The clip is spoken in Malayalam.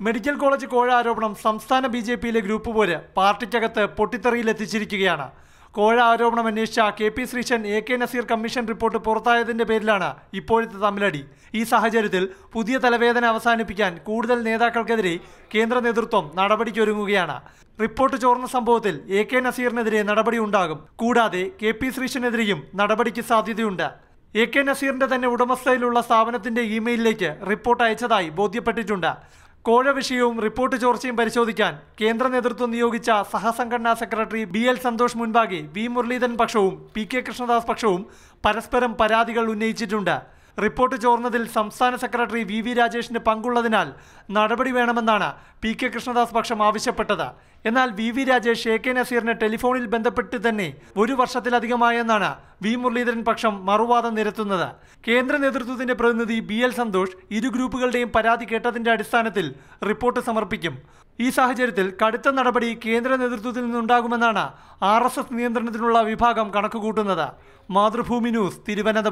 മെഡിക്കൽ കോളേജ് കോഴ ആരോപണം സംസ്ഥാന ബിജെപിയിലെ ഗ്രൂപ്പ് പോര് പാർട്ടിക്കകത്ത് പൊട്ടിത്തെറിയിലെത്തിച്ചിരിക്കുകയാണ്. കോഴ ആരോപണം അന്വേഷിച്ച K P. Sreesan A K. Nazeer commission report പുറത്തായതിന്റെ പേരിലാണ് ഇപ്പോഴത്തെ തമ്മിലടി. ഈ സാഹചര്യത്തിൽ പുതിയ തലവേദന അവസാനിപ്പിക്കാൻ കൂടുതൽ നേതാക്കൾക്കെതിരെ കേന്ദ്ര നേതൃത്വം നടപടിക്കൊരുങ്ങുകയാണ്. റിപ്പോർട്ട് ചോർന്ന സംഭവത്തിൽ എ.കെ. നസീറിനെതിരെ നടപടി ഉണ്ടാകും. കൂടാതെ കെ.പി. ശ്രീശനെതിരെയും നടപടിക്ക് സാധ്യതയുണ്ട്. എ.കെ. നസീറിന്റെ തന്നെ ഉടമസ്ഥയിലുള്ള സ്ഥാപനത്തിന്റെ ഇമെയിലിലേക്ക് റിപ്പോർട്ട് അയച്ചതായി ബോധ്യപ്പെട്ടിട്ടുണ്ട്. കോഴ വിഷയവും റിപ്പോർട്ട് ചോർച്ചയും പരിശോധിക്കാൻ കേന്ദ്ര നേതൃത്വം നിയോഗിച്ച സഹസംഘടനാ സെക്രട്ടറി ബി.എൽ. സന്തോഷ് മുൻപാകെ വി. മുരളീധരൻ പക്ഷവും പി.കെ. കൃഷ്ണദാസ് പക്ഷവും പരസ്പരം പരാതികൾ ഉന്നയിച്ചിട്ടുണ്ട്. റിപ്പോർട്ട് ചോർന്നതിൽ സംസ്ഥാന സെക്രട്ടറി വി. രാജേഷിന് പങ്കുള്ളതിനാൽ നടപടി വേണമെന്നാണ് പി.കെ. കൃഷ്ണദാസ് പക്ഷം ആവശ്യപ്പെട്ടത്. എന്നാൽ വി. രാജേഷ് എ.കെ. നസീറിനെ ടെലിഫോണിൽ ബന്ധപ്പെട്ട് തന്നെ 1 വർഷത്തിലധികമായെന്നാണ് വി. മുരളീധരൻ പക്ഷം മറുവാദം നിരത്തുന്നത്. കേന്ദ്ര നേതൃത്വത്തിന്റെ പ്രതിനിധി ബി.എൽ. സന്തോഷ് ഇരു ഗ്രൂപ്പുകളുടെയും പരാതി കേട്ടതിന്റെ അടിസ്ഥാനത്തിൽ റിപ്പോർട്ട് സമർപ്പിക്കും. ഈ സാഹചര്യത്തിൽ കടുത്ത നടപടി കേന്ദ്ര നേതൃത്വത്തിൽ നിന്നുണ്ടാകുമെന്നാണ് RSS നിയന്ത്രണത്തിനുള്ള വിഭാഗം കണക്കുകൂട്ടുന്നത്. മാതൃഭൂമി ന്യൂസ്, തിരുവനന്തപുരം.